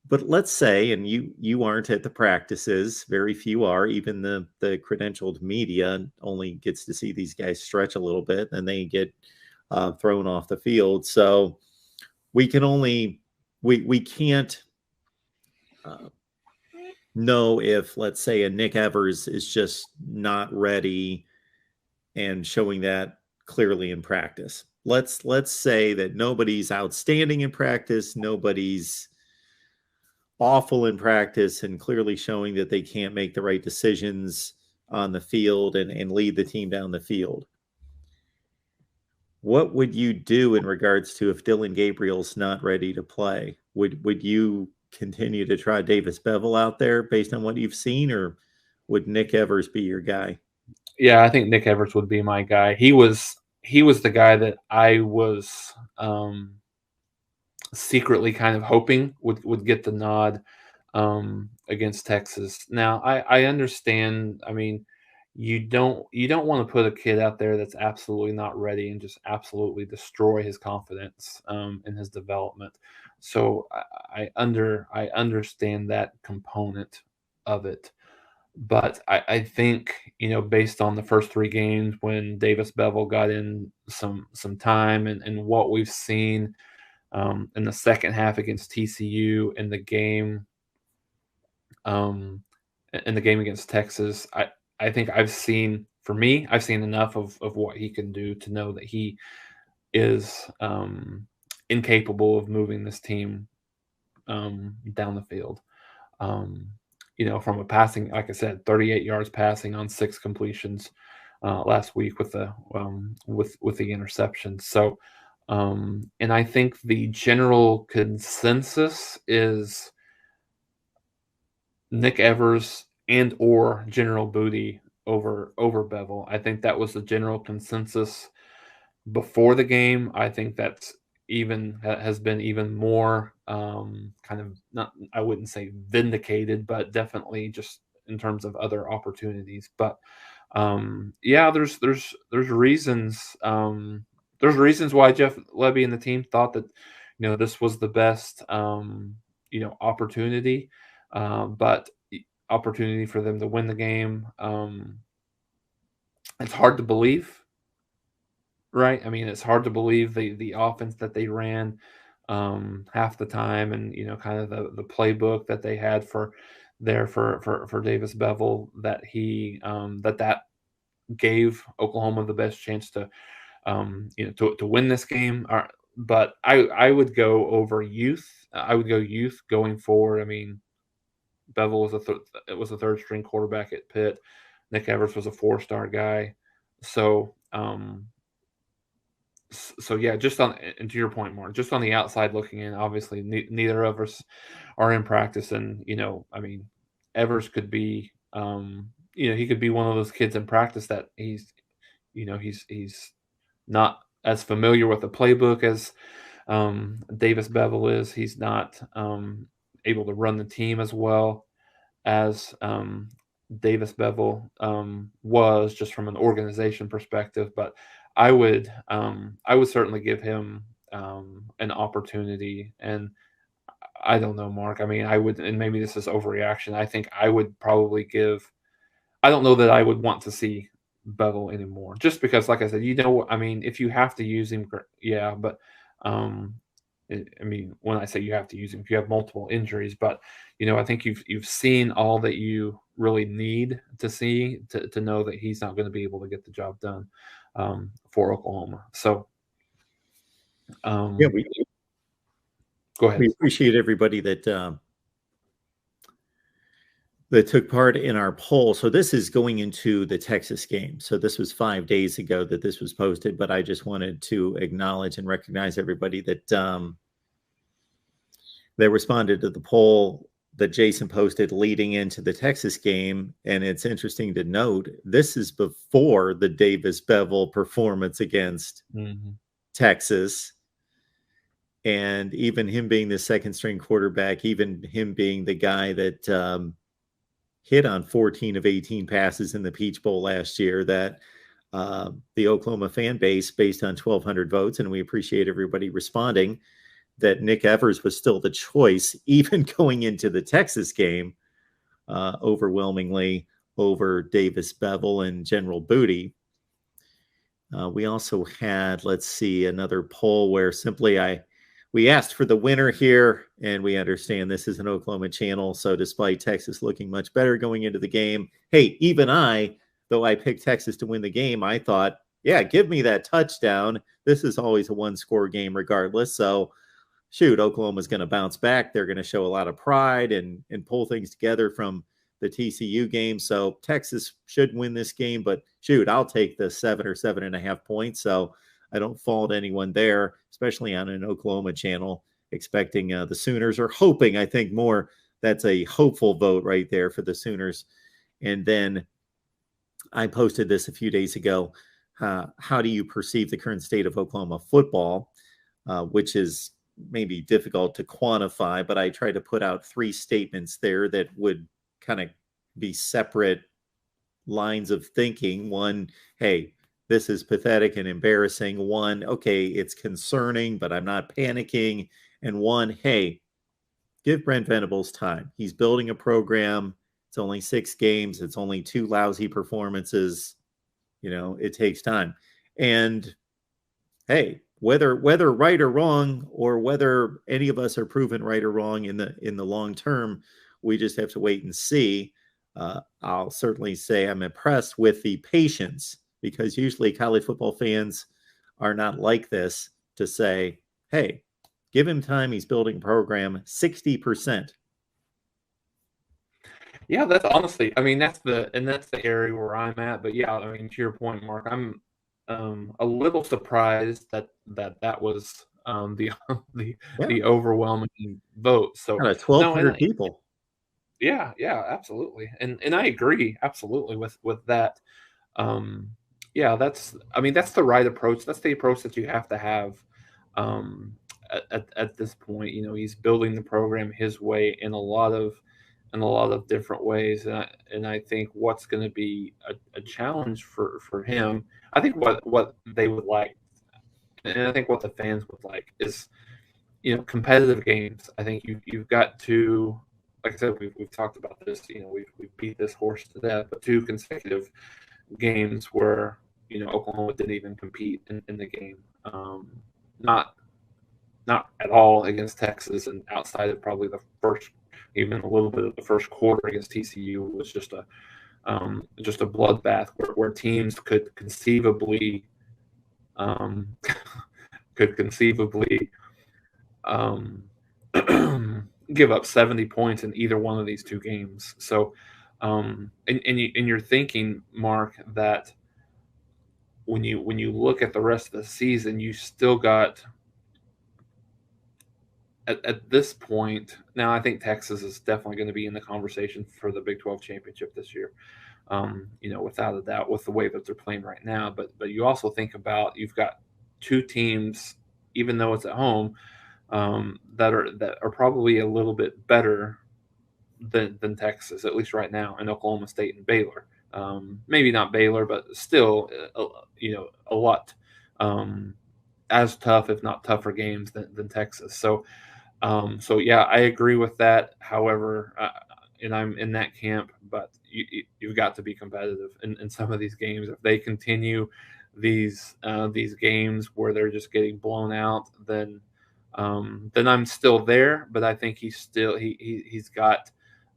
But let's say, and you aren't at the practices, very few are, even the credentialed media only gets to see these guys stretch a little bit and they get thrown off the field. So we can only, we can't know if, let's say, a Nick Evers is just not ready and showing that clearly in practice. Let's say that nobody's outstanding in practice, nobody's awful in practice, and clearly showing that they can't make the right decisions on the field and lead the team down the field. What would you do in regards to if Dillon Gabriel's not ready to play? Would you continue to try Davis Beville out there based on what you've seen, or would Nick Evers be your guy? Yeah, I think Nick Evers would be my guy. He was the guy that I was secretly kind of hoping would get the nod against Texas. Now I understand. I mean, you don't want to put a kid out there that's absolutely not ready and just absolutely destroy his confidence in his development. So I understand that component of it. But I think, based on the first 3 games when Davis Beville got in some time and what we've seen in the second half against TCU in the game against Texas, I think I've seen enough of what he can do to know that he is incapable of moving this team down the field. From a passing, like I said, 38 yards passing on 6 completions last week with the interception. So, and I think the general consensus is Nick Evers and or General Booty over Beville. I think that was the general consensus before the game. I think that's has been even more kind of, not, I wouldn't say vindicated, but definitely just in terms of other opportunities. But yeah, there's reasons why Jeff Lebby and the team thought that this was the best opportunity, but opportunity for them to win the game. It's hard to believe. Right. I mean, it's hard to believe the offense that they ran half the time, and kind of the playbook that they had for Davis Beville, that he that gave Oklahoma the best chance to to win this game. But I would go over youth. I would go youth going forward. I mean, Beville was a third string quarterback at Pitt. Nick Evers was a 4-star guy. So yeah, just on, and to your point, Mark, just on the outside looking in, obviously neither of us are in practice, and I mean, Evers could be, he could be one of those kids in practice that he's not as familiar with the playbook as Davis Beville is. He's not able to run the team as well as Davis Beville was, just from an organization perspective. But I would certainly give him an opportunity. And I don't know, Mark. I mean, I would, and maybe this is overreaction, I think I would probably give. I don't know that I would want to see Beville anymore, just because, like I said, I mean, if you have to use him, yeah, but I mean, when I say you have to use him, if you have multiple injuries, but I think you've seen all that you really need to see to know that he's not going to be able to get the job done for Oklahoma. So, Yeah, go ahead. We appreciate everybody that took part in our poll. So this is going into the Texas game. So this was 5 days ago that this was posted, but I just wanted to acknowledge and recognize everybody that they responded to the poll that Jason posted leading into the Texas game. And it's interesting to note, this is before the Davis Beville performance against Texas. And even him being the second string quarterback, even him being the guy that hit on 14 of 18 passes in the Peach Bowl last year, that the Oklahoma fan base, based on 1,200 votes, and we appreciate everybody responding, that Nick Evers was still the choice, even going into the Texas game, overwhelmingly over Davis Beville and General Booty. We also had, let's see, another poll where simply we asked for the winner here, and we understand this is an Oklahoma channel, so despite Texas looking much better going into the game, hey, even though I picked Texas to win the game, I thought, yeah, give me that touchdown. This is always a one-score game regardless, so shoot, Oklahoma's going to bounce back. They're going to show a lot of pride and pull things together from the TCU game. So Texas should win this game, but shoot, I'll take the 7 or 7.5 points. So I don't fault anyone there, especially on an Oklahoma channel, expecting the Sooners, or hoping, I think more, that's a hopeful vote right there for the Sooners. And then I posted this a few days ago. How do you perceive the current state of Oklahoma football, which is maybe difficult to quantify, but I tried to put out 3 statements there that would kind of be separate lines of thinking. One, hey, this is pathetic and embarrassing. One, okay, it's concerning, but I'm not panicking. And one, hey, give Brent Venables time. He's building a program. It's only 6 games. It's only 2 lousy performances. It takes time. And hey, whether right or wrong, or whether any of us are proven right or wrong in the long term, we just have to wait and see. I'll certainly say I'm impressed with the patience, because usually college football fans are not like this, to say, hey, give him time. He's building a program. 60%. Yeah, that's honestly, I mean, that's the area where I'm at. But yeah, I mean, to your point, Mark, I'm a little surprised that was the overwhelming vote. So Got 1,200 people. Yeah, absolutely, and I agree absolutely with that. Yeah, that's the right approach. That's the approach that you have to have at this point. He's building the program his way in a lot of different ways, and I think what's going to be a challenge for him, I think what they would like, and I think what the fans would like, is competitive games. I think you've got to, like I said, we've talked about this. We've beat this horse to death, but 2 consecutive games where Oklahoma didn't even compete in the game, not at all against Texas, and outside of probably the first, even a little bit of the first quarter against TCU, was just a bloodbath where teams could conceivably give up 70 points in either one of these 2 games. So, and you're thinking, Mark, that when you look at the rest of the season, you still got, at this point now, I think Texas is definitely going to be in the conversation for the Big 12 championship this year. Without a doubt, with the way that they're playing right now. But you also think about, you've got 2 teams, even though it's at home, that are probably a little bit better than Texas, at least right now, in Oklahoma State and Baylor. Maybe not Baylor, but still, a lot as tough, if not tougher, games than Texas. So yeah, I agree with that. However, and I'm in that camp, but you've got to be competitive in some of these games. If they continue these games where they're just getting blown out, then I'm still there. But I think he's got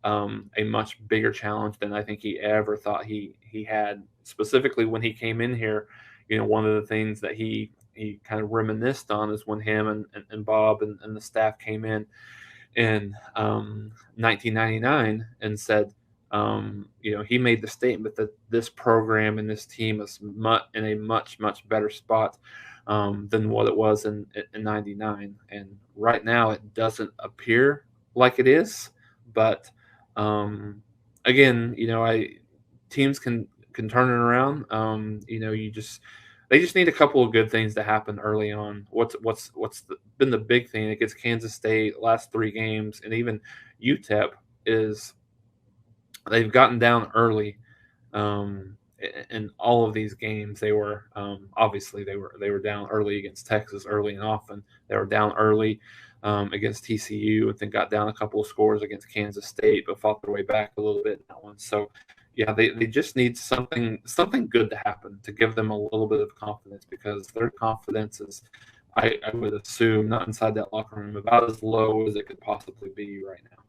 a much bigger challenge than I think he ever thought he had. Specifically when he came in here, one of the things that he kind of reminisced on is when him and Bob and the staff came in 1999 and said, he made the statement that this program and this team is in a much better spot than what it was in 99. And right now it doesn't appear like it is. But again, teams can turn it around. They just need a couple of good things to happen early on. What's been the big thing against Kansas State last 3 games, and even UTEP, is they've gotten down early, and in all of these games, they were obviously they were down early against Texas early and often. They were down early against TCU, and then got down a couple of scores against Kansas State, but fought their way back a little bit in that one. So yeah, they just need something good to happen to give them a little bit of confidence, because their confidence is, I would assume, not inside that locker room, about as low as it could possibly be right now.